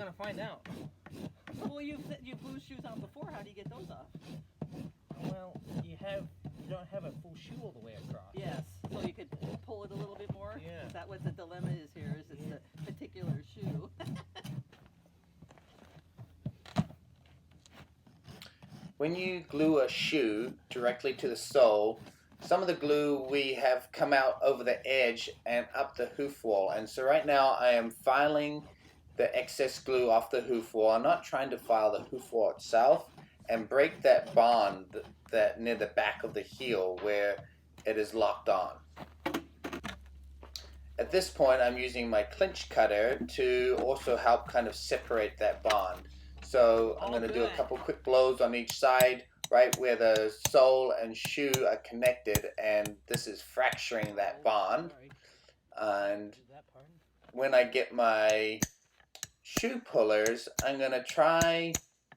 gonna find out. Well, you've glued shoes on before. How do you get those off? Well, you don't have a full shoe all the way across. Yes, so you could pull it a little bit more. Yeah. Is that what the dilemma is here? Is it's the particular shoe? When you glue a shoe directly to the sole, some of the glue we have come out over the edge and up the hoof wall. And so right now I am filing the excess glue off the hoof wall. I'm not trying to file the hoof wall itself and break that bond that near the back of the heel where it is locked on. At this point I'm using my clinch cutter to also help kind of separate that bond. So I'm going to do a couple quick blows on each side, right where the sole and shoe are connected, and this is fracturing that bond. And when I get my shoe pullers, I'm going to try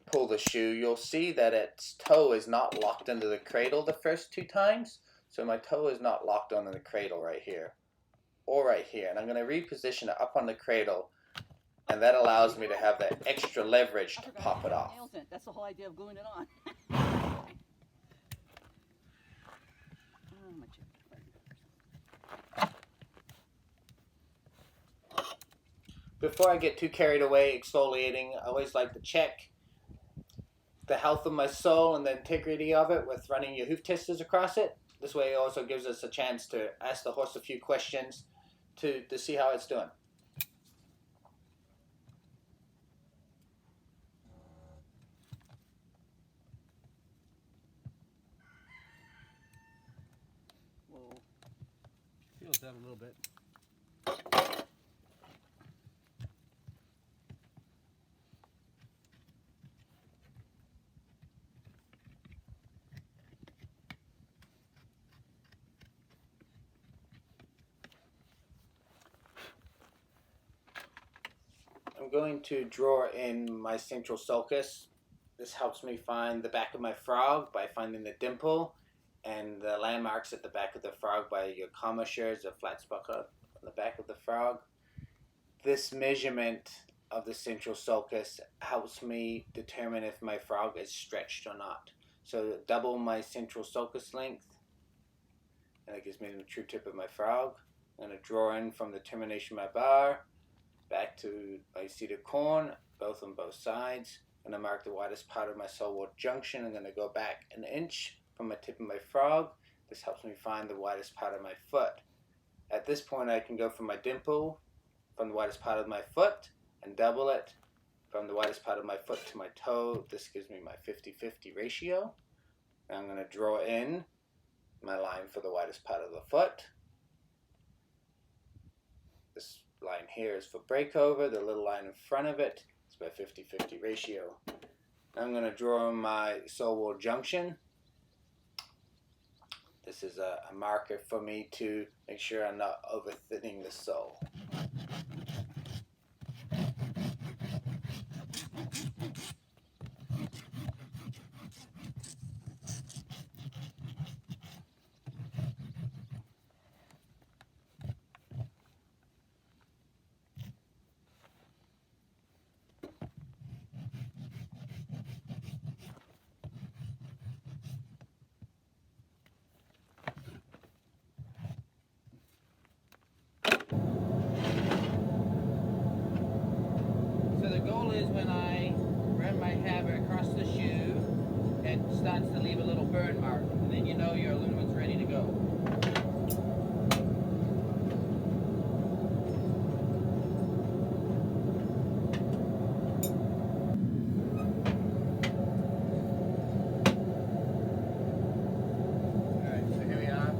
pull the shoe. You'll see that its toe is not locked into the cradle the first two times. So my toe is not locked onto the cradle right here or right here. And I'm going to reposition it up on the cradle. And that allows me to have that extra leverage to pop it off. That's the whole idea of gluing it on. Before I get too carried away exfoliating, I always like to check the health of my sole and the integrity of it with running your hoof testers across it. This way it also gives us a chance to ask the horse a few questions to see how it's doing. Feels that a little bit. I'm going to draw in my central sulcus. This helps me find the back of my frog by finding the dimple and the landmarks at the back of the frog by your commissures, a flat spot on the back of the frog. This measurement of the central sulcus helps me determine if my frog is stretched or not. So double my central sulcus length, and it gives me the true tip of my frog. I'm going to draw in from the termination of my bar back to my seated corn, both on both sides. I'm going to mark the widest part of my sole wall junction. I'm going to go back an inch from the tip of my frog. This helps me find the widest part of my foot. At this point I can go from my dimple from the widest part of my foot and double it from the widest part of my foot to my toe. This gives me my 50-50 ratio. And I'm going to draw in my line for the widest part of the foot. This line here is for breakover. The little line in front of it is my 50-50 ratio. I'm going to draw my sole wall junction. This is a marker for me to make sure I'm not over thinning the sole. When I run my hammer across the shoe, it starts to leave a little burn mark, and then you know your aluminum's ready to go. Alright, so here we are.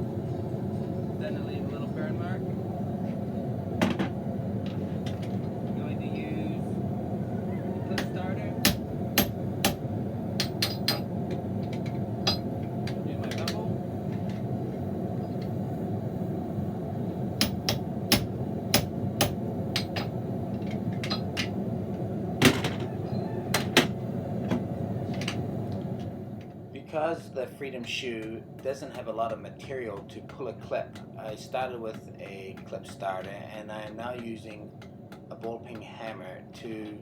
Then to leave a little burn mark. I'm going to use clip starter. Do my bevel. Because the Freedom shoe doesn't have a lot of material to pull a clip, I started with a clip starter and I am now using a ball peen hammer to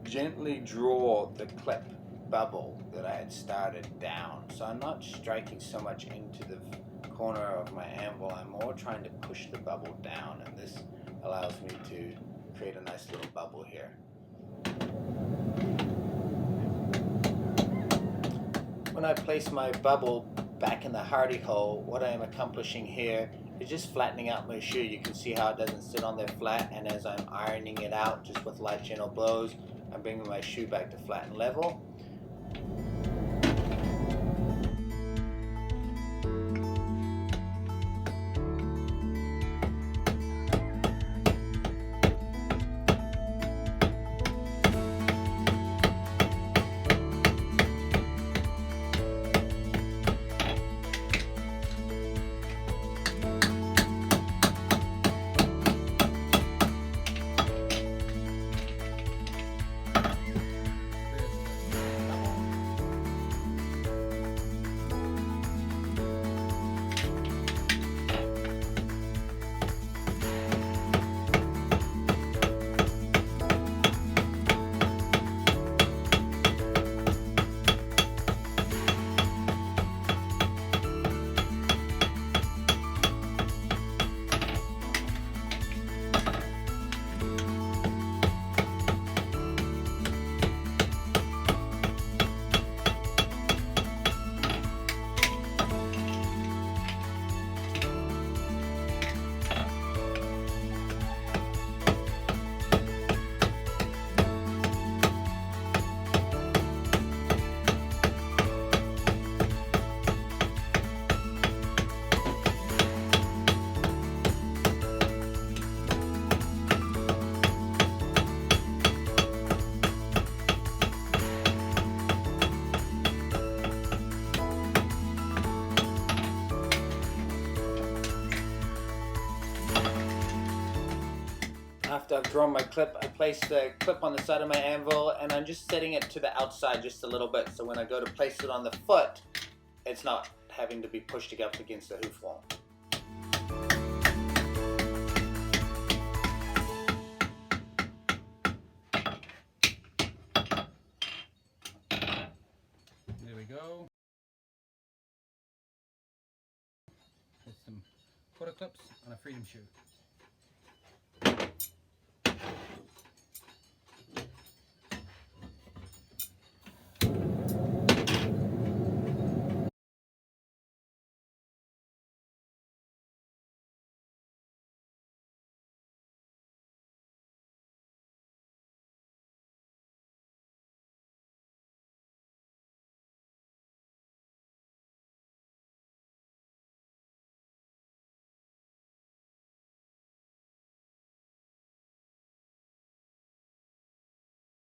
gently draw the clip bubble that I had started down. So I'm not striking so much into the corner of my anvil, I'm more trying to push the bubble down, and this allows me to create a nice little bubble here. When I place my bubble back in the hardy hole, what I am accomplishing here is just flattening out my shoe. You can see how it doesn't sit on there flat, and as I'm ironing it out just with light gentle blows, I'm bringing my shoe back to flat and level. After I've drawn my clip, I place the clip on the side of my anvil, and I'm just setting it to the outside just a little bit, so when I go to place it on the foot, it's not having to be pushed up against the hoof wall. There we go. With some quarter clips on a freedom shoe.